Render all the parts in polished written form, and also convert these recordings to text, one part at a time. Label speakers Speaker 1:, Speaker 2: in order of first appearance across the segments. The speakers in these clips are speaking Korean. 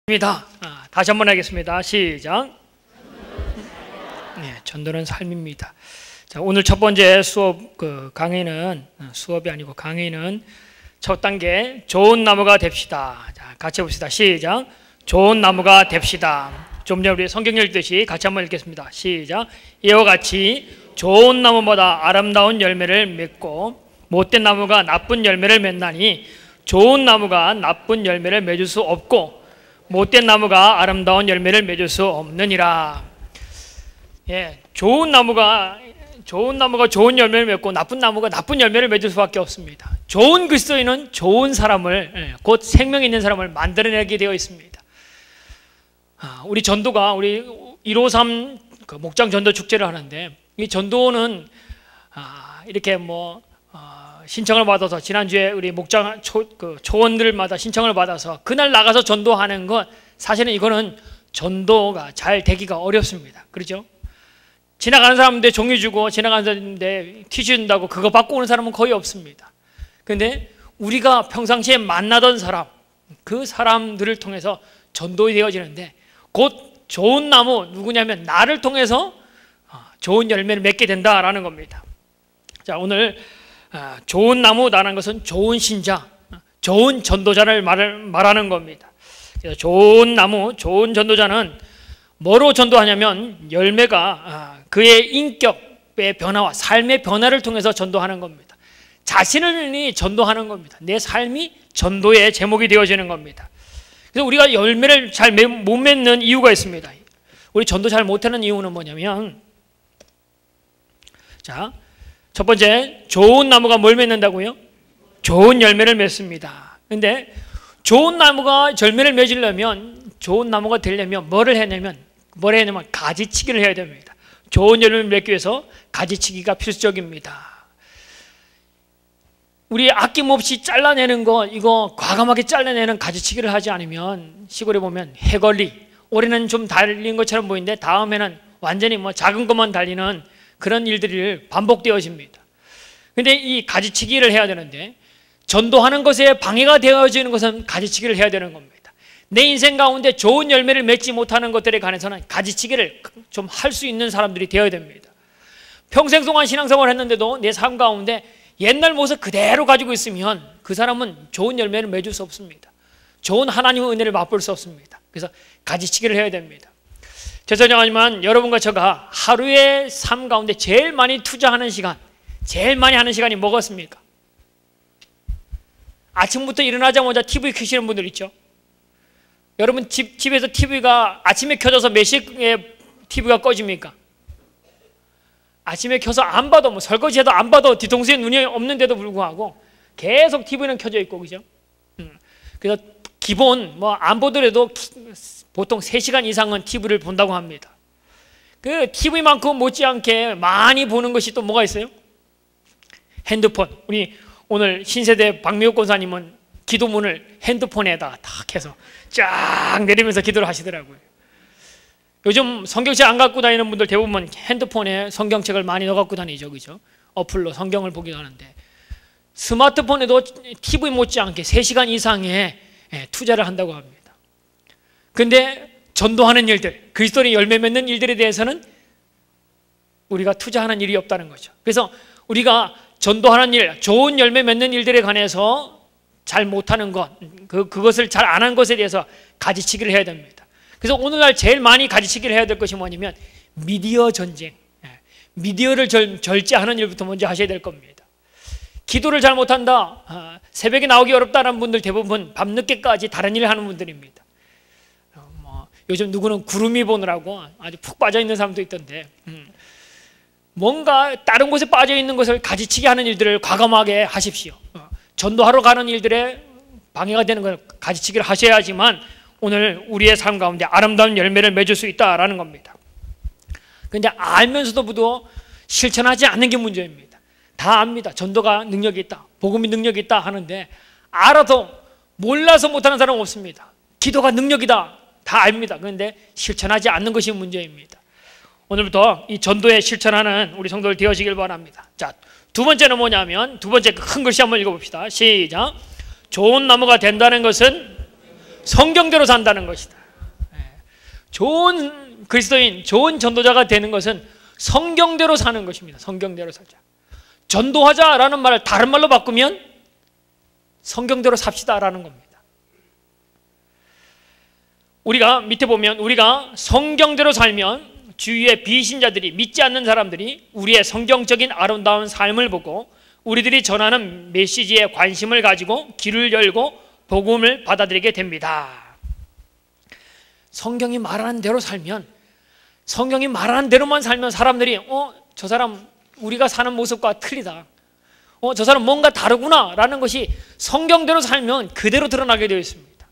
Speaker 1: 입니다. 다시 한번 하겠습니다. 시작. 네, 전도는 삶입니다. 자, 오늘 첫 번째 수업이 아니고 강의는 첫 단계 좋은 나무가 됩시다. 자, 같이 해봅시다. 시작. 좋은 나무가 됩시다. 좀 전에 우리 성경 읽듯이 같이 한번 읽겠습니다. 시작. 이와 같이 좋은 나무보다 아름다운 열매를 맺고 못된 나무가 나쁜 열매를 맺나니 좋은 나무가 나쁜 열매를 맺을 수 없고 못된 나무가 아름다운 열매를 맺을 수 없느니라. 예, 좋은 나무가 좋은 열매를 맺고 나쁜 나무가 나쁜 열매를 맺을 수밖에 없습니다. 좋은 그리스도인은 좋은 사람을, 곧 생명 있는 사람을 만들어내게 되어 있습니다. 우리 전도가 우리 153 목장 전도 축제를 하는데, 이 전도는 이렇게 신청을 받아서 지난주에 우리 목장 초원들마다 신청을 받아서 그날 나가서 전도하는 것, 사실은 이거는 전도가 잘 되기가 어렵습니다. 그렇죠? 지나가는 사람인데 종이 주고 지나가는 사람인데 티슈 준다고 그거 받고 오는 사람은 거의 없습니다. 그런데 우리가 평상시에 만나던 사람, 그 사람들을 통해서 전도되어지는데, 곧 좋은 나무 누구냐면 나를 통해서 좋은 열매를 맺게 된다라는 겁니다. 자, 오늘 좋은 나무라는 것은 좋은 신자, 좋은 전도자를 말하는 겁니다. 그래서 좋은 나무, 좋은 전도자는 뭐로 전도하냐면 열매가 그의 인격의 변화와 삶의 변화를 통해서 전도하는 겁니다. 자신을 전도하는 겁니다. 내 삶이 전도의 제목이 되어지는 겁니다. 그래서 우리가 열매를 잘 못 맺는 이유가 있습니다. 우리 전도 잘 못하는 이유는 뭐냐면, 자, 첫 번째, 좋은 나무가 뭘 맺는다고요? 좋은 열매를 맺습니다. 근데 좋은 나무가 열매를 맺으려면, 좋은 나무가 되려면 뭐를 해야 되냐면 가지치기를 해야 됩니다. 좋은 열매를 맺기 위해서 가지치기가 필수적입니다. 우리 아낌없이 잘라내는 거, 이거 과감하게 잘라내는 가지치기를 하지 않으면 시골에 보면 해걸리, 올해는 좀 달린 것처럼 보이는데 다음에는 완전히 작은 것만 달리는 그런 일들이 반복되어집니다. 그런데 이 가지치기를 해야 되는데, 전도하는 것에 방해가 되어지는 것은 가지치기를 해야 되는 겁니다. 내 인생 가운데 좋은 열매를 맺지 못하는 것들에 관해서는 가지치기를 좀 할 수 있는 사람들이 되어야 됩니다. 평생 동안 신앙생활을 했는데도 내 삶 가운데 옛날 모습 그대로 가지고 있으면 그 사람은 좋은 열매를 맺을 수 없습니다. 좋은 하나님의 은혜를 맛볼 수 없습니다. 그래서 가지치기를 해야 됩니다. 죄송하지만 여러분과 제가 하루의 삶 가운데 제일 많이 투자하는 시간, 제일 많이 하는 시간이 뭐겠습니까? 아침부터 일어나자마자 TV 켜시는 분들 있죠? 여러분 집에서 TV가 아침에 켜져서 몇 시에 TV가 꺼집니까? 아침에 켜서 안 봐도, 설거지해도 안 봐도 뒤통수에 눈이 없는데도 불구하고 계속 TV는 켜져 있고, 그죠? 그래서 기본 안 보더라도 보통 3시간 이상은 TV를 본다고 합니다. 그 TV만큼 못지않게 많이 보는 것이 또 뭐가 있어요? 핸드폰. 우리 오늘 신세대 박미옥 권사님은 기도문을 핸드폰에다 탁 해서 쫙 내리면서 기도를 하시더라고요. 요즘 성경책 안 갖고 다니는 분들 대부분 핸드폰에 성경책을 많이 넣어 갖고 다니죠, 그죠? 어플로 성경을 보기도 하는데, 스마트폰에도 TV 못지않게 3시간 이상의 투자를 한다고 합니다. 근데 전도하는 일들, 그리스도의 열매 맺는 일들에 대해서는 우리가 투자하는 일이 없다는 거죠. 그래서 우리가 전도하는 일, 좋은 열매 맺는 일들에 관해서 잘 못하는 것, 그것을 잘 안 한 것에 대해서 가지치기를 해야 됩니다. 그래서 오늘날 제일 많이 가지치기를 해야 될 것이 뭐냐면 미디어 전쟁, 미디어를 절제하는 일부터 먼저 하셔야 될 겁니다. 기도를 잘 못한다, 새벽에 나오기 어렵다는 분들 대부분 밤늦게까지 다른 일을 하는 분들입니다. 요즘 누구는 구름이 보느라고 아주 푹 빠져있는 사람도 있던데, 뭔가 다른 곳에 빠져있는 것을 가지치기 하는 일들을 과감하게 하십시오. 전도하러 가는 일들에 방해가 되는 걸 가지치기를 하셔야지만 오늘 우리의 삶 가운데 아름다운 열매를 맺을 수 있다라는 겁니다. 그런데 알면서도 실천하지 않는 게 문제입니다. 다 압니다. 전도가 능력이 있다, 복음이 능력이 있다 하는데 알아도 몰라서 못하는 사람은 없습니다. 기도가 능력이다 다 압니다. 그런데 실천하지 않는 것이 문제입니다. 오늘부터 이 전도에 실천하는 우리 성도들 되어지길 바랍니다. 자, 두 번째는 뭐냐면, 두 번째 큰 글씨 한번 읽어봅시다. 시작. 좋은 나무가 된다는 것은 성경대로 산다는 것이다. 좋은 그리스도인, 좋은 전도자가 되는 것은 성경대로 사는 것입니다. 성경대로 살자. 전도하자라는 말을 다른 말로 바꾸면 성경대로 삽시다라는 겁니다. 우리가 밑에 보면 우리가 성경대로 살면 주위의 비신자들이, 믿지 않는 사람들이 우리의 성경적인 아름다운 삶을 보고 우리들이 전하는 메시지에 관심을 가지고 귀를 열고 복음을 받아들이게 됩니다. 성경이 말하는 대로 살면, 성경이 말하는 대로만 살면 사람들이 저 사람 우리가 사는 모습과 틀리다, 저 사람 뭔가 다르구나 라는 것이 성경대로 살면 그대로 드러나게 되어 있습니다.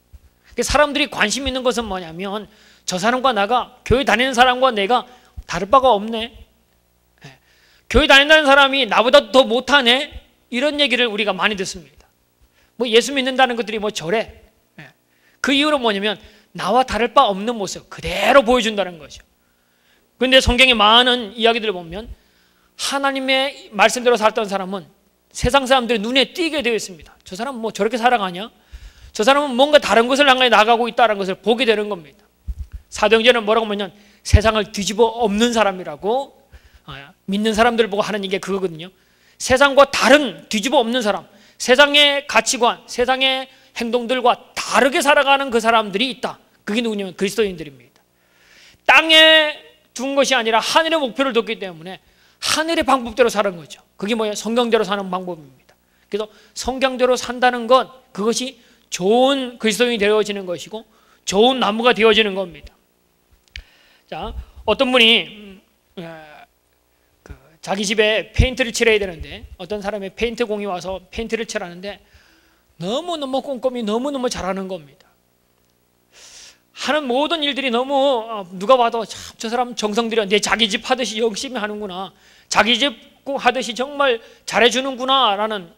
Speaker 1: 사람들이 관심 있는 것은 뭐냐면 저 사람과 나가, 교회 다니는 사람과 내가 다를 바가 없네, 교회 다닌다는 사람이 나보다 더 못하네, 이런 얘기를 우리가 많이 듣습니다. 뭐 예수 믿는다는 것들이 뭐 저래. 그 이유는 뭐냐면 나와 다를 바 없는 모습 그대로 보여준다는 거죠. 그런데 성경의 많은 이야기들을 보면 하나님의 말씀대로 살던 사람은 세상 사람들의 눈에 띄게 되어 있습니다. 저 사람은 뭐 저렇게 살아가냐? 저 사람은 뭔가 다른 것을 향해 나가고 있다는 것을 보게 되는 겁니다. 사도행전은 뭐라고 하면 세상을 뒤집어 엎는 사람이라고, 믿는 사람들 보고 하는 얘기가 그거거든요. 세상과 다른, 뒤집어 엎는 사람, 세상의 가치관, 세상의 행동들과 다르게 살아가는 그 사람들이 있다. 그게 누구냐면 그리스도인들입니다. 땅에 둔 것이 아니라 하늘의 목표를 뒀기 때문에 하늘의 방법대로 사는 거죠. 그게 뭐예요? 성경대로 사는 방법입니다. 그래서 성경대로 산다는 것, 그것이 좋은 그리스도인이 되어지는 것이고 좋은 나무가 되어지는 겁니다. 자, 어떤 분이 자기 집에 페인트를 칠해야 되는데 어떤 사람의 페인트 공이 와서 페인트를 칠하는데 너무너무 꼼꼼히 너무너무 잘하는 겁니다. 하는 모든 일들이 너무 누가 봐도 참 저 사람 정성 들여 내 자기 집 하듯이 열심히 하는구나, 자기 집 하듯이 정말 잘해주는구나 라는,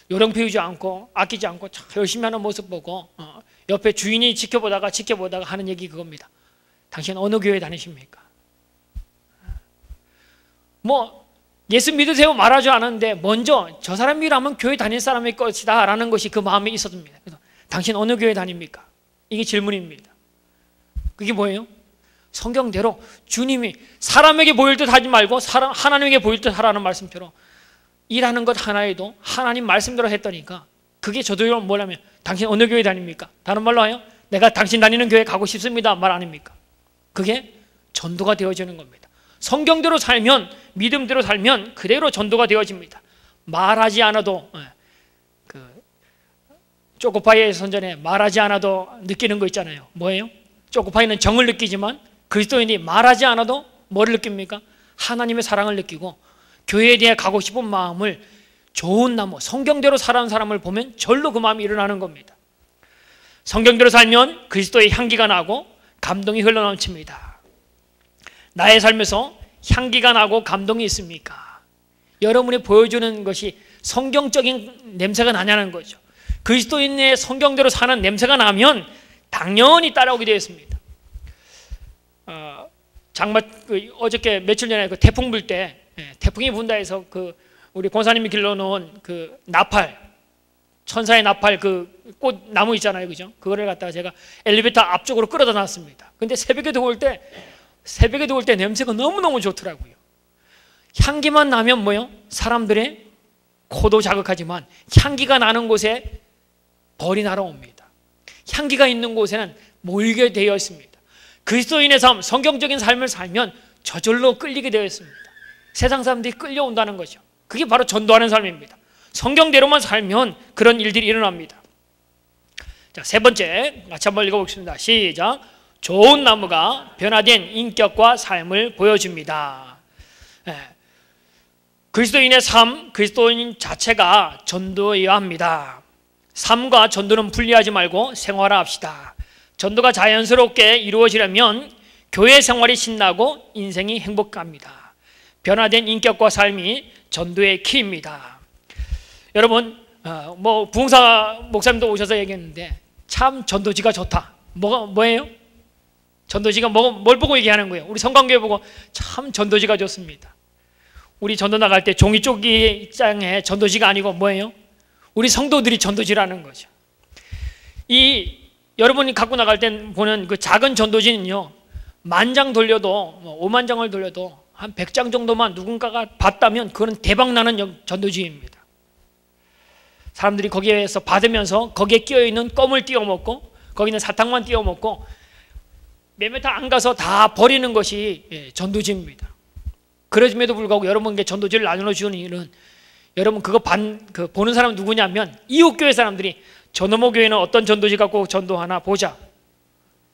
Speaker 1: 요령 피우지 않고 아끼지 않고 참 열심히 하는 모습 보고 옆에 주인이 지켜보다가 하는 얘기 그겁니다. 당신 어느 교회 다니십니까? 뭐 예수 믿으세요 말하지 않았는데 먼저 저 사람이라면 교회 다닐 사람일 것이다 라는 것이 그 마음에 있었습니다. 그래서 당신 어느 교회 다닙니까? 이게 질문입니다. 그게 뭐예요? 성경대로 주님이 사람에게 보일 듯 하지 말고 하나님에게 보일 듯 하라는 말씀처럼 일하는 것 하나에도 하나님 말씀대로 했더니까 그게 저도요 뭐냐면 당신 어느 교회 다닙니까? 다른 말로 하여 내가 당신 다니는 교회 가고 싶습니다 말 아닙니까? 그게 전도가 되어지는 겁니다. 성경대로 살면, 믿음대로 살면 그대로 전도가 되어집니다. 말하지 않아도, 초코파이의 선전에 말하지 않아도 느끼는 거 있잖아요. 뭐예요? 초코파이는 정을 느끼지만 그리스도인이 말하지 않아도 뭐를 느낍니까? 하나님의 사랑을 느끼고 교회에 대해 가고 싶은 마음을, 좋은 나무, 성경대로 살아가는 사람을 보면 절로 그 마음이 일어나는 겁니다. 성경대로 살면 그리스도의 향기가 나고 감동이 흘러넘칩니다. 나의 삶에서 향기가 나고 감동이 있습니까? 여러분이 보여주는 것이 성경적인 냄새가 나냐는 거죠. 그리스도인의 성경대로 사는 냄새가 나면 당연히 따라오게 되어 있습니다. 어저께 며칠 전에 그 태풍 불 때, 태풍이 분다 해서 우리 권사님이 길러놓은 그 나팔, 천사의 나팔 그 꽃나무 있잖아요, 그죠? 그거를 갖다가 제가 엘리베이터 앞쪽으로 끌어다 놨습니다. 근데 새벽에 들어올 때 냄새가 너무너무 좋더라고요. 향기만 나면 뭐요? 사람들의 코도 자극하지만 향기가 나는 곳에 벌이 날아옵니다. 향기가 있는 곳에는 모이게 되어 있습니다. 그리스도인의 삶, 성경적인 삶을 살면 저절로 끌리게 되어 있습니다. 세상 사람들이 끌려온다는 거죠. 그게 바로 전도하는 삶입니다. 성경대로만 살면 그런 일들이 일어납니다. 자, 세 번째 같이 한번 읽어보겠습니다. 시작. 좋은 나무가 변화된 인격과 삶을 보여줍니다. 그리스도인의 삶, 그리스도인 자체가 전도여야 합니다. 삶과 전도는 분리하지 말고 생활화합시다. 전도가 자연스럽게 이루어지려면 교회 생활이 신나고 인생이 행복합니다. 변화된 인격과 삶이 전도의 키입니다. 여러분, 부흥사 목사님도 오셔서 얘기했는데 참 전도지가 좋다. 뭐예요? 전도지가 뭘 보고 얘기하는 거예요? 우리 성관교회 보고 참 전도지가 좋습니다. 우리 전도 나갈 때 종이 쪼기 장에 전도지가 아니고 뭐예요? 우리 성도들이 전도지라는 거죠. 이 여러분이 갖고 나갈 때 보는 그 작은 전도지는요, 10,000장 돌려도 50,000장을 돌려도 한 100장 정도만 누군가가 봤다면 그건 대박나는 전도지입니다. 사람들이 거기에서 받으면서 거기에 끼어있는 껌을 띄워먹고 거기 있는 사탕만 띄워먹고 몇 미터 안 가서 다 버리는 것이 전도지입니다. 그럼에도 불구하고 여러분께 전도지를 나눠주는 이유는 여러분 그거 보는 사람은 누구냐면 이웃교회 사람들이 저놈의 교회는 어떤 전도지 갖고 전도하나 보자.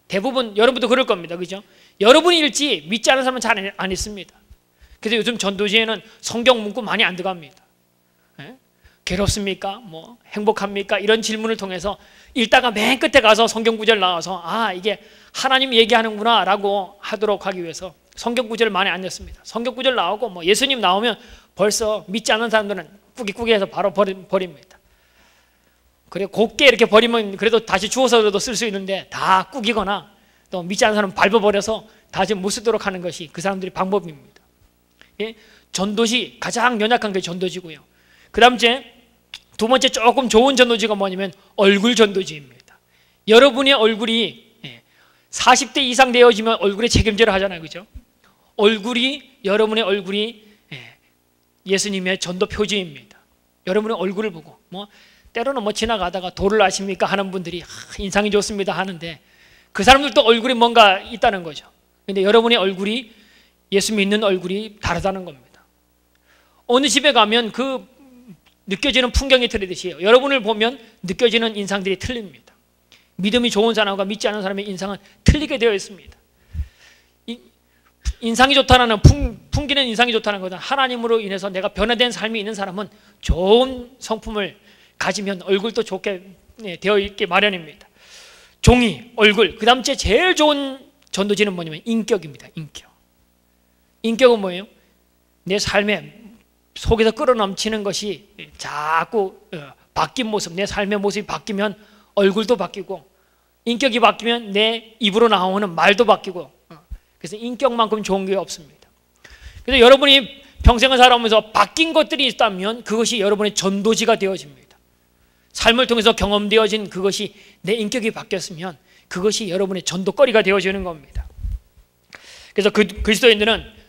Speaker 1: 대부분 여러분도 그럴 겁니다. 그죠? 여러분이 읽지 믿지 않은 사람은 잘 안 읽습니다. 그래서 요즘 전도지에는 성경 문구 많이 안 들어갑니다. 괴롭습니까? 뭐 행복합니까? 이런 질문을 통해서 읽다가 맨 끝에 가서 성경 구절 나와서 아 이게 하나님 얘기하는구나 라고 하도록 하기 위해서 성경 구절을 많이 안 읽습니다. 성경 구절 나오고 뭐 예수님 나오면 벌써 믿지 않는 사람들은 꾸기꾸기해서 바로 버립니다. 그래 곱게 이렇게 버리면 그래도 다시 주워서라도 쓸 수 있는데 다 꾸기거나 또 믿지 않는 사람은 밟아버려서 다시 못 쓰도록 하는 것이 그 사람들의 방법입니다. 예? 전도지 가장 연약한 게 전도지고요. 그 다음 두 번째 조금 좋은 전도지가 뭐냐면 얼굴 전도지입니다. 여러분의 얼굴이 40대 이상 되어지면 얼굴에 책임져야 하잖아요. 그죠? 여러분의 얼굴이 예수님의 전도 표지입니다. 여러분의 얼굴을 보고 때로는 지나가다가 도를 아십니까 하는 분들이 인상이 좋습니다 하는데 그 사람들도 얼굴에 뭔가 있다는 거죠. 근데 여러분의 얼굴이 예수 믿는 얼굴이 다르다는 겁니다. 어느 집에 가면 그 느껴지는 풍경이 틀리듯이 여러분을 보면 느껴지는 인상들이 틀립니다. 믿음이 좋은 사람과 믿지 않은 사람의 인상은 틀리게 되어 있습니다. 인상이 좋다는 풍기는 인상이 좋다는 것은 하나님으로 인해서 내가 변화된 삶이 있는 사람은 좋은 성품을 가지면 얼굴도 좋게 되어 있게 마련입니다. 종이, 얼굴, 그 다음 제일 좋은 전도지는 뭐냐면 인격입니다. 인격은 뭐예요? 내 삶에 속에서 끌어넘치는 것이 자꾸 바뀐 모습, 내 삶의 모습이 바뀌면 얼굴도 바뀌고 인격이 바뀌면 내 입으로 나오는 말도 바뀌고 그래서 인격만큼 좋은 게 없습니다. 그래서 여러분이 평생을 살아오면서 바뀐 것들이 있다면 그것이 여러분의 전도지가 되어집니다. 삶을 통해서 경험되어진 그것이 내 인격이 바뀌었으면 그것이 여러분의 전도거리가 되어지는 겁니다. 그래서 그리스도인들은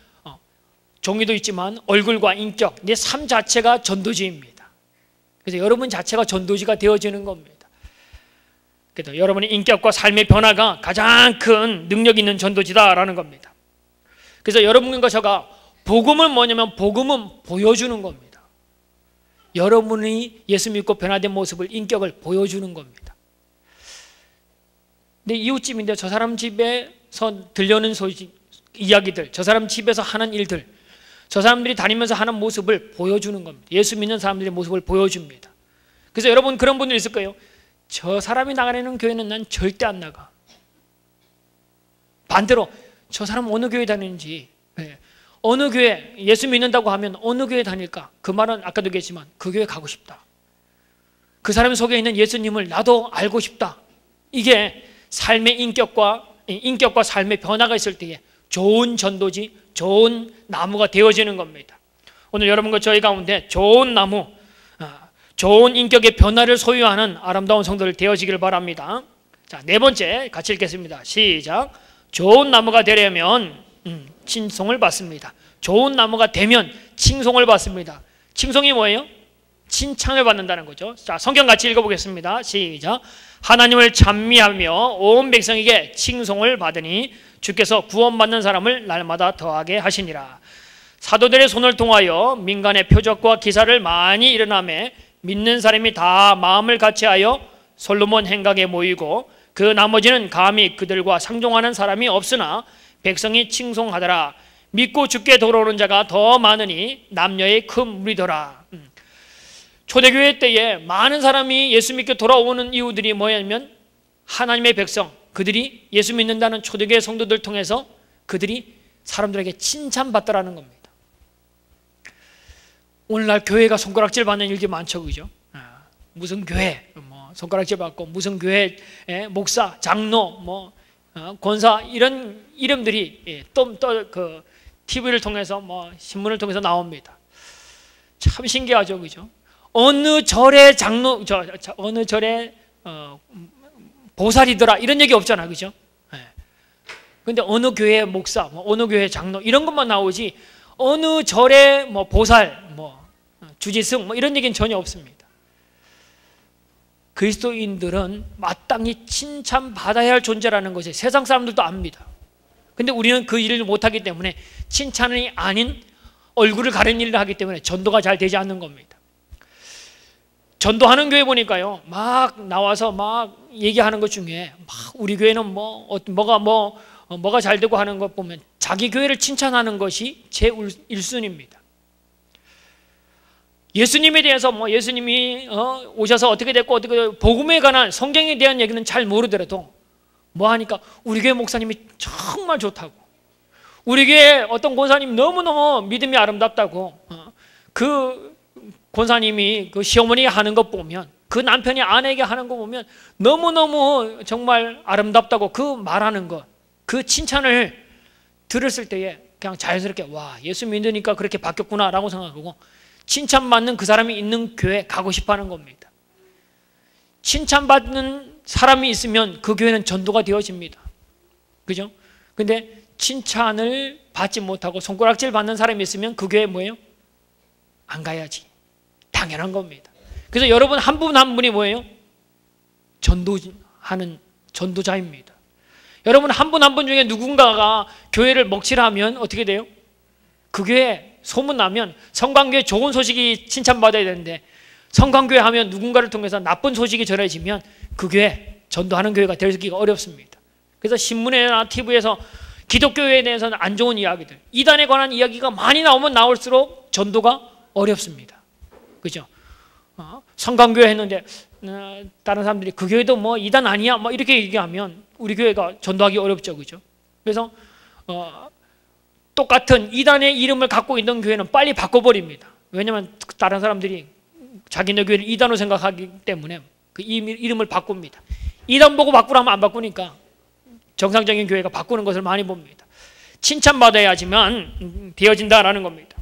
Speaker 1: 종이도 있지만 얼굴과 인격, 내 삶 자체가 전도지입니다. 그래서 여러분 자체가 전도지가 되어지는 겁니다. 그래서 여러분의 인격과 삶의 변화가 가장 큰 능력 있는 전도지다라는 겁니다. 그래서 여러분과 저가 복음은 뭐냐면 복음은 보여주는 겁니다. 여러분이 예수 믿고 변화된 모습을 인격을 보여주는 겁니다. 내 이웃집인데 저 사람 집에서 들려오는 이야기들, 저 사람 집에서 하는 일들, 저 사람들이 다니면서 하는 모습을 보여주는 겁니다. 예수 믿는 사람들의 모습을 보여줍니다. 그래서 여러분 그런 분들 있을 거예요. 저 사람이 나가는 교회는 난 절대 안 나가. 반대로 저 사람 어느 교회 다니는지, 어느 교회 예수 믿는다고 하면 어느 교회 다닐까? 그 말은 아까도 얘기했지만 그 교회 가고 싶다. 그 사람 속에 있는 예수님을 나도 알고 싶다. 이게 삶의 인격과 삶의 변화가 있을 때에 좋은 전도지, 좋은 나무가 되어지는 겁니다. 오늘 여러분과 저희 가운데 좋은 나무, 좋은 인격의 변화를 소유하는 아름다운 성도들 되어지길 바랍니다. 자, 네 번째 같이 읽겠습니다. 시작. 좋은 나무가 되려면 칭송을 받습니다. 좋은 나무가 되면 칭송을 받습니다. 칭송이 뭐예요? 칭찬을 받는다는 거죠. 자, 성경 같이 읽어보겠습니다. 시작. 하나님을 찬미하며 온 백성에게 칭송을 받으니 주께서 구원받는 사람을 날마다 더하게 하시니라. 사도들의 손을 통하여 민간의 표적과 기사를 많이 일어나매 믿는 사람이 다 마음을 같이하여 솔로몬 행각에 모이고 그 나머지는 감히 그들과 상종하는 사람이 없으나 백성이 칭송하더라. 믿고 주께 돌아오는 자가 더 많으니 남녀의 큰 무리더라. 초대교회 때에 많은 사람이 예수 믿게 돌아오는 이유들이 뭐냐면 하나님의 백성, 그들이 예수 믿는다는 초대교회 성도들 통해서 그들이 사람들에게 칭찬받더라는 겁니다. 오늘날 교회가 손가락질 받는 일이 많죠, 그죠? 무슨 교회 손가락질 받고 무슨 교회 목사, 장로, 권사 이런 이름들이 또 그 TV를 통해서 신문을 통해서 나옵니다. 참 신기하죠, 그죠? 어느 절의 장로, 어느 절의 보살이더라 이런 얘기 없잖아, 그죠? 근데 어느 교회 목사, 뭐 어느 교회 장로 이런 것만 나오지 어느 절의 뭐 보살, 뭐 주지승 뭐 이런 얘기는 전혀 없습니다. 그리스도인들은 마땅히 칭찬받아야 할 존재라는 것을 세상 사람들도 압니다. 근데 우리는 그 일을 못하기 때문에 칭찬이 아닌 얼굴을 가리는 일을 하기 때문에 전도가 잘 되지 않는 겁니다. 전도하는 교회 보니까요, 막 나와서 막 얘기하는 것 중에 막 우리 교회는 뭐가 잘 되고 하는 것 보면 자기 교회를 칭찬하는 것이 제 1순위입니다. 예수님에 대해서 뭐 예수님이 오셔서 어떻게 됐고 어떻게 복음에 관한 성경에 대한 얘기는 잘 모르더라도 뭐 하니까 우리 교회 목사님이 정말 좋다고, 우리 교회 어떤 권사님 너무너무 믿음이 아름답다고, 그 권사님이 그 시어머니 하는 것 보면, 그 남편이 아내에게 하는 거 보면 너무너무 정말 아름답다고 그 말하는 것, 그 칭찬을 들었을 때에 그냥 자연스럽게 와, 예수 믿으니까 그렇게 바뀌었구나 라고 생각하고 칭찬받는 그 사람이 있는 교회 가고 싶어 하는 겁니다. 칭찬받는 사람이 있으면 그 교회는 전도가 되어집니다. 그죠? 근데 칭찬을 받지 못하고 손가락질 받는 사람이 있으면 그 교회 뭐예요? 안 가야지. 당연한 겁니다. 그래서 여러분 한 분 한 분이 뭐예요? 전도하는 전도자입니다. 여러분 한 분 한 분 중에 누군가가 교회를 먹칠하면 어떻게 돼요? 그 교회 소문나면 성광교회 좋은 소식이 칭찬받아야 되는데 성광교회 하면 누군가를 통해서 나쁜 소식이 전해지면 그 교회 전도하는 교회가 되기가 어렵습니다. 그래서 신문이나 TV에서 기독교회에 대해서는 안 좋은 이야기들, 이단에 관한 이야기가 많이 나오면 나올수록 전도가 어렵습니다. 그죠? 성광교회 했는데 다른 사람들이 그 교회도 뭐 이단 아니야 뭐 이렇게 얘기하면 우리 교회가 전도하기 어렵죠. 그죠? 그래서 똑같은 이단의 이름을 갖고 있는 교회는 빨리 바꿔버립니다. 왜냐하면 다른 사람들이 자기네 교회를 이단으로 생각하기 때문에 그 이름을 바꿉니다. 이단 보고 바꾸라면 안 바꾸니까 정상적인 교회가 바꾸는 것을 많이 봅니다. 칭찬받아야지만 되어진다라는 겁니다.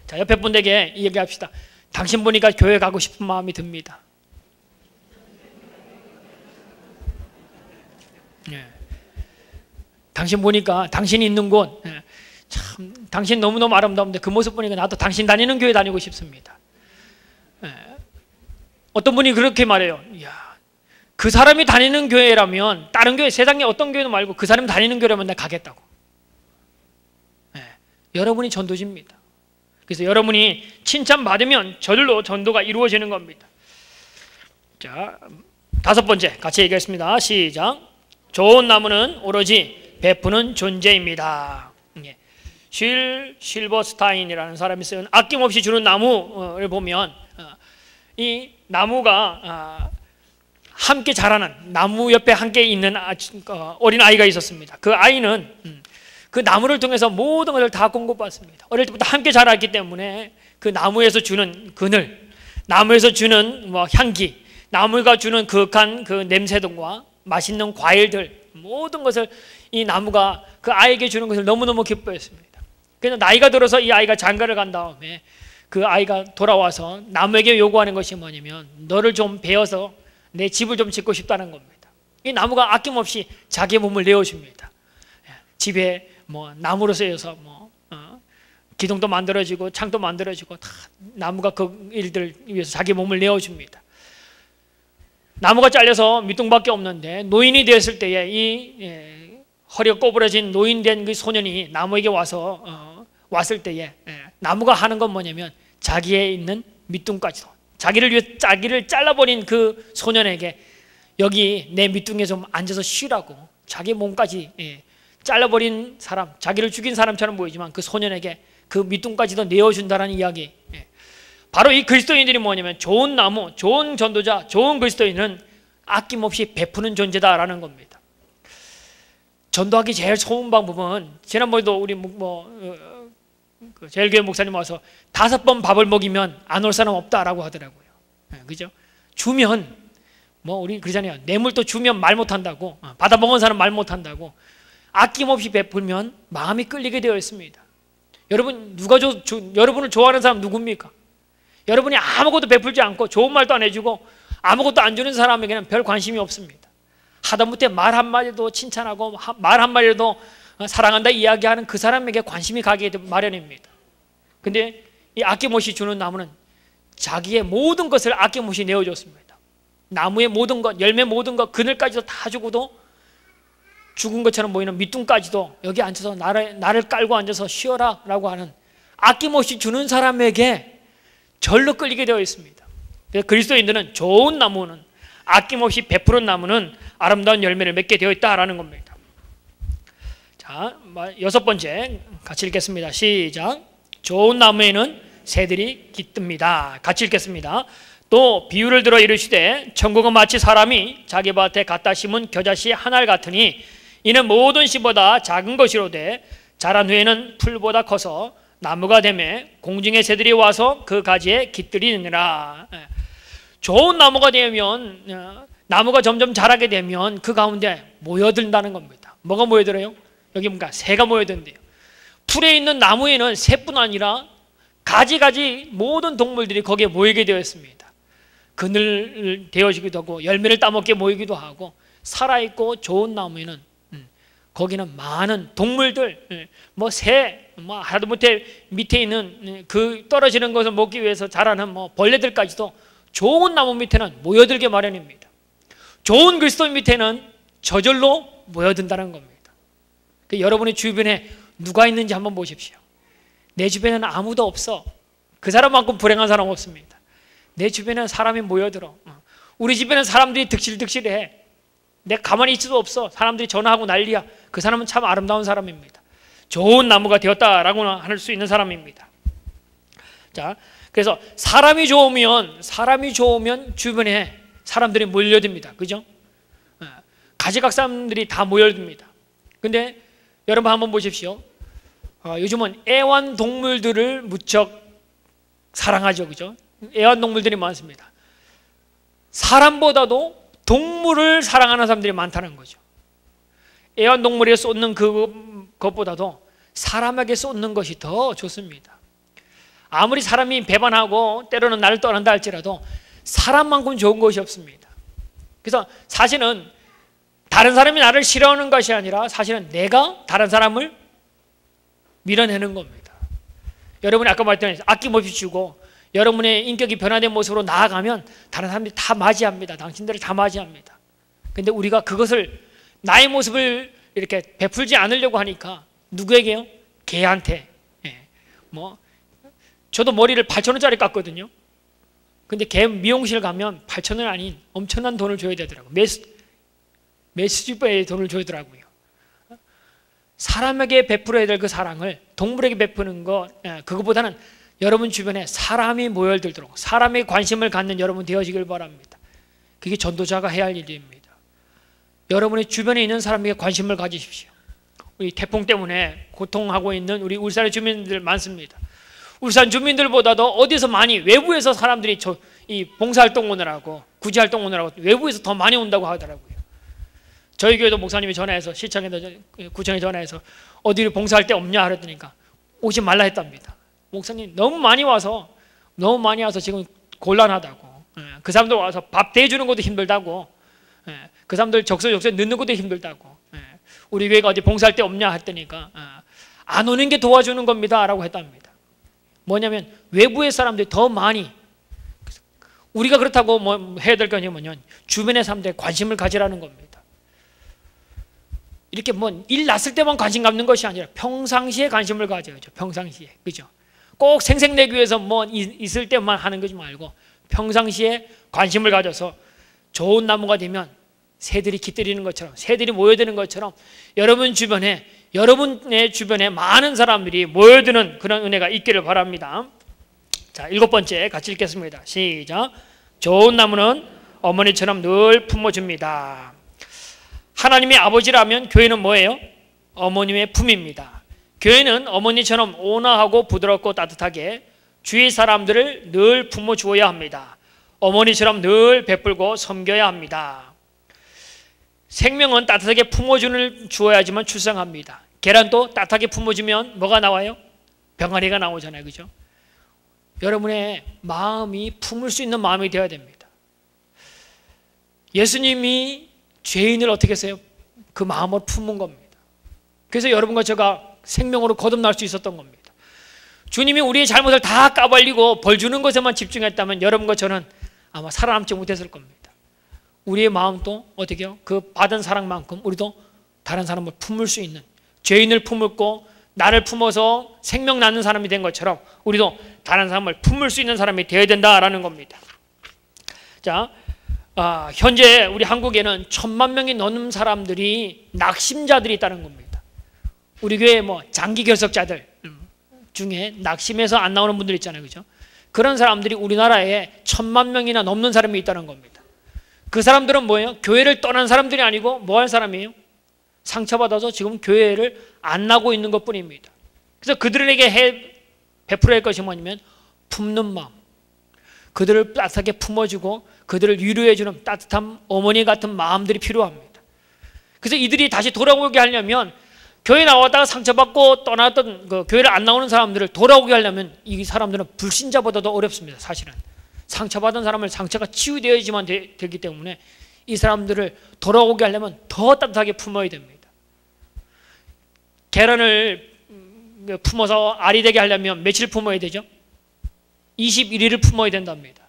Speaker 1: 자, 옆에 분에게 얘기합시다. 당신 보니까 교회 가고 싶은 마음이 듭니다. 예. 당신 보니까 당신이 있는 곳, 참 당신 너무너무 아름다운데 그 모습 보니까 나도 당신 다니는 교회 다니고 싶습니다. 어떤 분이 그렇게 말해요. 이야, 그 사람이 다니는 교회라면, 다른 교회, 세상에 어떤 교회도 말고 그 사람이 다니는 교회라면 내가 가겠다고. 여러분이 전도지입니다. 그래서 여러분이 칭찬받으면 저절로 전도가 이루어지는 겁니다. 자, 5번째 같이 얘기하겠습니다. 시작. 좋은 나무는 오로지 베푸는 존재입니다. 실버스타인이라는 사람이 쓴 아낌없이 주는 나무를 보면 이 나무가 함께 자라는, 나무 옆에 함께 있는 어린 아이가 있었습니다. 그 아이는 그 나무를 통해서 모든 것을 다 공급받습니다. 어릴 때부터 함께 자랐기 때문에 그 나무에서 주는 그늘, 나무에서 주는 뭐 향기, 나무가 주는 그윽한 그 냄새들과 맛있는 과일들, 모든 것을 이 나무가 그 아이에게 주는 것을 너무너무 기뻐했습니다. 그래서 나이가 들어서 이 아이가 장가를 간 다음에 그 아이가 돌아와서 나무에게 요구하는 것이 뭐냐면 너를 좀 베어서 내 집을 좀 짓고 싶다는 겁니다. 이 나무가 아낌없이 자기의 몸을 내어줍니다. 집에 뭐 나무로 쓰여서 뭐 기둥도 만들어지고 창도 만들어지고 다 나무가 그 일들 위해서 자기 몸을 내어줍니다. 나무가 잘려서 밑둥밖에 없는데 노인이 되었을 때에 이 허리가 꼬부러진 노인된 그 소년이 나무에게 와서 왔을 때에 나무가 하는 건 뭐냐면 자기의 있는 밑둥까지도 자기를 위해 자기를 잘라버린 그 소년에게 여기 내 밑둥에 좀 앉아서 쉬라고 자기 몸까지 잘라버린 사람, 자기를 죽인 사람처럼 보이지만 그 소년에게 그 밑둥까지도 내어준다는 이야기. 바로 이 그리스도인들이 뭐냐면 좋은 나무, 좋은 전도자, 좋은 그리스도인은 아낌없이 베푸는 존재다라는 겁니다. 전도하기 제일 좋은 방법은 지난번에도 우리 제일교회 목사님 와서 5번 밥을 먹이면 안 올 사람 없다라고 하더라고요. 그죠? 주면 뭐 우리 그러잖아요. 뇌물도 주면 말 못한다고, 받아 먹은 사람 말 못한다고. 아낌없이 베풀면 마음이 끌리게 되어 있습니다. 여러분 여러분을 좋아하는 사람 누굽니까? 여러분이 아무것도 베풀지 않고 좋은 말도 안 해주고 아무것도 안 주는 사람에게는 별 관심이 없습니다. 하다못해 말 한마디도 칭찬하고 말 한마디도 사랑한다 이야기하는 그 사람에게 관심이 가게 마련입니다. 근데 이 아낌없이 주는 나무는 자기의 모든 것을 아낌없이 내어줬습니다. 나무의 모든 것, 열매 모든 것, 그늘까지도 다 주고도 죽은 것처럼 보이는 밑둥까지도 여기 앉아서 나를 깔고 앉아서 쉬어라 라고 하는 아낌없이 주는 사람에게 절로 끌리게 되어 있습니다. 그래서 그리스도인들은 좋은 나무는, 아낌없이 베푸는 나무는 아름다운 열매를 맺게 되어 있다라는 겁니다. 자, 6번째 같이 읽겠습니다. 시작. 좋은 나무에는 새들이 깃듭니다. 같이 읽겠습니다. 또 비유를 들어 이르시되 천국은 마치 사람이 자기 밭에 갖다 심은 겨자씨 한 알 같으니 이는 모든 씨보다 작은 것이로되 자란 후에는 풀보다 커서 나무가 되매 공중의 새들이 와서 그 가지에 깃들이느니라. 좋은 나무가 되면, 나무가 점점 자라게 되면 그 가운데 모여든다는 겁니다. 뭐가 모여들어요? 여기 뭔가 새가 모여든대요. 풀에 있는 나무에는 새뿐 아니라 가지 모든 동물들이 거기에 모이게 되어 있습니다. 그늘 되어지기도 하고 열매를 따먹게 모이기도 하고, 살아있고 좋은 나무에는 거기는 많은 동물들, 뭐 새, 뭐 하다못해 밑에 있는 그 떨어지는 것을 먹기 위해서 자라는 뭐 벌레들까지도 좋은 나무 밑에는 모여들게 마련입니다. 좋은 그리스도 밑에는 저절로 모여든다는 겁니다. 여러분의 주변에 누가 있는지 한번 보십시오. 내 주변에는 아무도 없어. 그 사람만큼 불행한 사람 없습니다. 내 주변에는 사람이 모여들어. 우리 집에는 사람들이 득실득실해. 내가 가만히 있을 수 없어. 사람들이 전화하고 난리야. 그 사람은 참 아름다운 사람입니다. 좋은 나무가 되었다라고 할 수 있는 사람입니다. 자, 그래서 사람이 좋으면 주변에 사람들이 몰려듭니다. 그죠? 가지각사람들이 다 모여듭니다. 근데 여러분 한번 보십시오. 요즘은 애완동물들을 무척 사랑하죠. 그죠? 애완동물들이 많습니다. 사람보다도 동물을 사랑하는 사람들이 많다는 거죠. 애완동물에 쏟는 그것보다도 사람에게 쏟는 것이 더 좋습니다. 아무리 사람이 배반하고 때로는 나를 떠난다 할지라도 사람만큼 좋은 것이 없습니다. 그래서 사실은 다른 사람이 나를 싫어하는 것이 아니라 사실은 내가 다른 사람을 밀어내는 겁니다. 여러분이 아까 말했던 아낌없이 주고 여러분의 인격이 변화된 모습으로 나아가면 다른 사람들이 다 맞이합니다. 당신들을 다 맞이합니다. 근데 우리가 그것을, 나의 모습을 이렇게 베풀지 않으려고 하니까 누구에게요? 개한테. 저도 머리를 8,000원짜리 깎거든요. 근데 개 미용실 가면 8,000원 아닌 엄청난 돈을 줘야 되더라고요. 몇 수십 배의 돈을 줘야 되더라고요. 사람에게 베풀어야 될 그 사랑을 동물에게 베푸는 것, 그것보다는 여러분 주변에 사람이 모여들도록 사람의 관심을 갖는 여러분 되어지길 바랍니다. 그게 전도자가 해야 할 일입니다. 여러분의 주변에 있는 사람에게 관심을 가지십시오. 우리 태풍 때문에 고통하고 있는 우리 울산의 주민들 많습니다. 울산 주민들보다도 어디서 많이, 외부에서 사람들이 이 봉사활동 오느라고, 구제활동 오느라고 외부에서 더 많이 온다고 하더라고요. 저희 교회도 목사님이 전화해서, 시청에도 구청에 전화해서 어디를 봉사할 데 없냐 그랬더니까 오지 말라 했답니다. 목사님 너무 많이 와서 지금 곤란하다고. 그 사람들 와서 밥 대주는 것도 힘들다고. 그 사람들 적서적소에 넣는 것도 힘들다고. 우리 교회가 어디 봉사할 데 없냐 했더니까 안 오는 게 도와주는 겁니다 라고 했답니다. 뭐냐면 외부의 사람들이 더 많이, 우리가 그렇다고 뭐 해야 될 거 뭐냐면 주변의 사람들에 관심을 가지라는 겁니다. 이렇게 뭐 일 났을 때만 관심 갖는 것이 아니라 평상시에 관심을 가져야죠. 평상시에. 그죠? 꼭 생색내기 위해서 뭐 있을 때만 하는 것이 말고 평상시에 관심을 가져서 좋은 나무가 되면 새들이 깃들이는 것처럼, 새들이 모여드는 것처럼 여러분의 주변에 많은 사람들이 모여드는 그런 은혜가 있기를 바랍니다. 자, 7번째 같이 읽겠습니다. 시작. 좋은 나무는 어머니처럼 늘 품어줍니다. 하나님의 아버지라면 교회는 뭐예요? 어머님의 품입니다. 교회는 어머니처럼 온화하고 부드럽고 따뜻하게 주위 사람들을 늘 품어주어야 합니다. 어머니처럼 늘 베풀고 섬겨야 합니다. 생명은 따뜻하게 품어주어야지만 출생합니다. 계란도 따뜻하게 품어주면 뭐가 나와요? 병아리가 나오잖아요. 그죠? 여러분의 마음이 품을 수 있는 마음이 되어야 됩니다. 예수님이 죄인을 어떻게 했어요? 그 마음으로 품은 겁니다. 그래서 여러분과 제가 생명으로 거듭날 수 있었던 겁니다. 주님이 우리의 잘못을 다 까발리고 벌 주는 것에만 집중했다면 여러분과 저는 아마 살아남지 못했을 겁니다. 우리의 마음도 어떻게 해요? 그 받은 사랑만큼 우리도 다른 사람을 품을 수 있는, 죄인을 품고 나를 품어서 생명 낳는 사람이 된 것처럼 우리도 다른 사람을 품을 수 있는 사람이 되어야 된다라는 겁니다. 자, 현재 우리 한국에는 1,000만 명이 넘는 사람들이 낙심자들이 있다는 겁니다. 우리 교회 장기 결석자들 중에 낙심해서 안 나오는 분들 있잖아요, 그죠? 그런 사람들이 우리나라에 1,000만 명이나 넘는 사람이 있다는 겁니다. 그 사람들은 뭐예요? 교회를 떠난 사람들이 아니고 뭐 할 사람이에요? 상처받아서 지금 교회를 안 나고 있는 것 뿐입니다. 그래서 그들에게 베풀어야 할 것이 뭐냐면 품는 마음, 그들을 따뜻하게 품어주고 그들을 위로해주는 따뜻한 어머니 같은 마음들이 필요합니다. 그래서 이들이 다시 돌아오게 하려면, 교회 나왔다가 상처받고 떠났던 그 교회를 안 나오는 사람들을 돌아오게 하려면 이 사람들은 불신자보다도 어렵습니다. 사실은 상처받은 사람을 상처가 치유되어야지만 되기 때문에 이 사람들을 돌아오게 하려면 더 따뜻하게 품어야 됩니다. 계란을 품어서 알이 되게 하려면 며칠 품어야 되죠? 21일을 품어야 된답니다.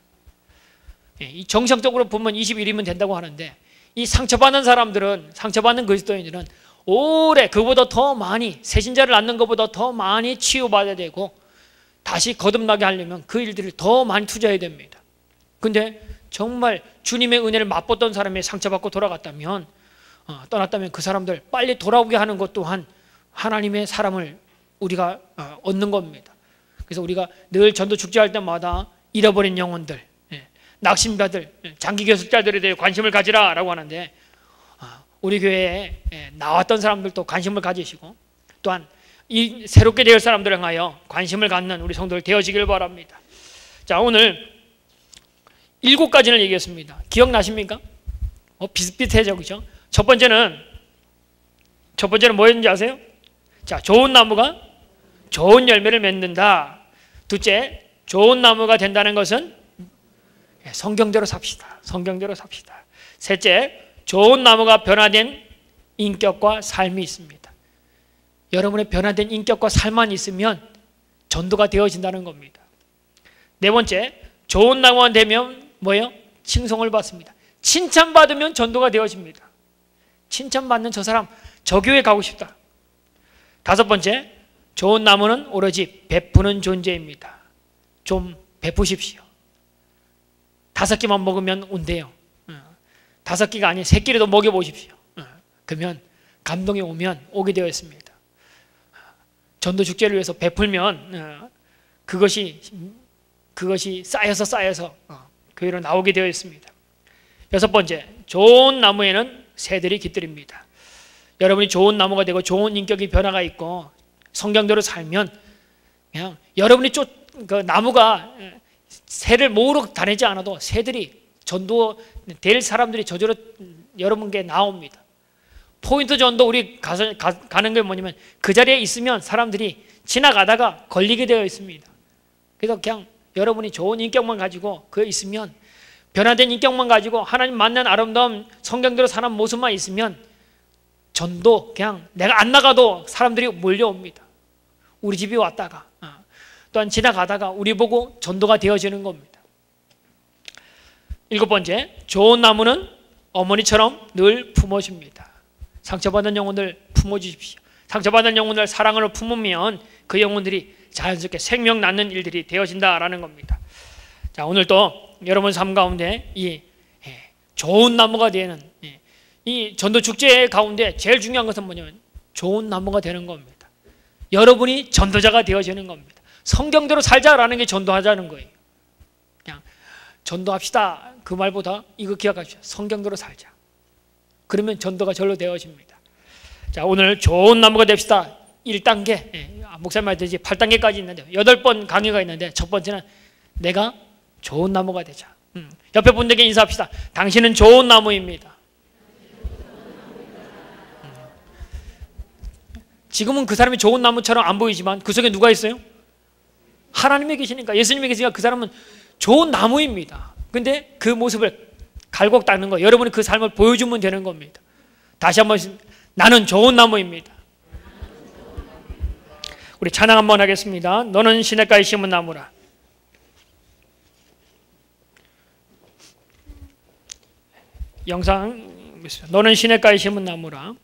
Speaker 1: 정상적으로 보면 21일이면 된다고 하는데, 이 상처받는 사람들은, 상처받는 그리스도인들은 오래, 그보다 더 많이, 새신자를 낳는 것보다 더 많이 치유받아야 되고 다시 거듭나게 하려면 그 일들을 더 많이 투자해야 됩니다. 근데 정말 주님의 은혜를 맛봤던 사람이 상처받고 돌아갔다면, 떠났다면 그 사람들 빨리 돌아오게 하는 것 또한 하나님의 사람을 우리가 얻는 겁니다. 그래서 우리가 늘 전도 축제할 때마다 잃어버린 영혼들, 낙심자들, 장기 결석자들에 대해 관심을 가지라라고 하는데, 우리 교회에 나왔던 사람들도 관심을 가지시고 또한 이 새롭게 될 사람들을 향하여 관심을 갖는 우리 성도들 되어지길 바랍니다. 자, 오늘 7가지를 얘기했습니다. 기억나십니까? 비슷비슷해져, 그죠? 첫 번째는 뭐였는지 아세요? 자, 좋은 나무가 좋은 열매를 맺는다. 둘째, 좋은 나무가 된다는 것은 성경대로 삽시다. 성경대로 삽시다. 셋째, 좋은 나무가 변화된 인격과 삶이 있습니다. 여러분의 변화된 인격과 삶만 있으면 전도가 되어진다는 겁니다. 네 번째, 좋은 나무가 되면 뭐예요? 칭송을 받습니다. 칭찬받으면 전도가 되어집니다. 칭찬받는 저 사람, 저 교회 가고 싶다. 다섯 번째, 좋은 나무는 오로지 베푸는 존재입니다. 좀 베푸십시오. 5개만 먹으면 온대요. 5개가 아닌 3끼라도 먹여보십시오. 그러면 감동이 오면 오게 되어 있습니다. 전도 축제를 위해서 베풀면 그것이 쌓여서 교회로 나오게 되어 있습니다. 여섯 번째, 좋은 나무에는 새들이 깃들입니다. 여러분이 좋은 나무가 되고 좋은 인격의 변화가 있고 성경대로 살면 그냥 여러분이 그 나무가 새를 모으러 다니지 않아도 새들이 전도 될 사람들이 저절로 여러분께 나옵니다. 포인트 전도 우리 가는 게 뭐냐면 그 자리에 있으면 사람들이 지나가다가 걸리게 되어 있습니다. 그래서 그냥 여러분이 좋은 인격만 가지고 그 있으면, 변화된 인격만 가지고 하나님 만난 아름다운 성경대로 사는 모습만 있으면 전도 그냥 내가 안 나가도 사람들이 몰려옵니다. 우리 집에 왔다가 또한 지나가다가 우리 보고 전도가 되어지는 겁니다. 7번째, 좋은 나무는 어머니처럼 늘 품어줍니다. 상처받은 영혼들 품어주십시오. 상처받은 영혼들 사랑으로 품으면 그 영혼들이 자연스럽게 생명 낳는 일들이 되어진다라는 겁니다. 자, 오늘 또 여러분 삶 가운데 이 좋은 나무가 되는 이 전도 축제 가운데 제일 중요한 것은 뭐냐면 좋은 나무가 되는 겁니다. 여러분이 전도자가 되어지는 겁니다. 성경대로 살자라는 게 전도하자는 거예요. 그냥 전도합시다 그 말보다 이거 기억하십시오. 성경대로 살자. 그러면 전도가 절로 되어집니다. 자, 오늘 좋은 나무가 됩시다. 1단계, 목사님 말했듯이 8단계까지 있는데 8번 강의가 있는데, 첫 번째는 내가 좋은 나무가 되자. 옆에 분들에게 인사합시다. 당신은 좋은 나무입니다. 지금은 그 사람이 좋은 나무처럼 안 보이지만 그 속에 누가 있어요? 하나님이 계시니까, 예수님이 계시니까 그 사람은 좋은 나무입니다. 근데 그 모습을 살고 닦는 거, 여러분이 그 삶을 보여주면 되는 겁니다. 다시 한번, 나는 좋은 나무입니다. 우리 찬양 한번 하겠습니다. 너는 시냇가에 심은 나무라. 영상, 너는 시냇가에 심은 나무라.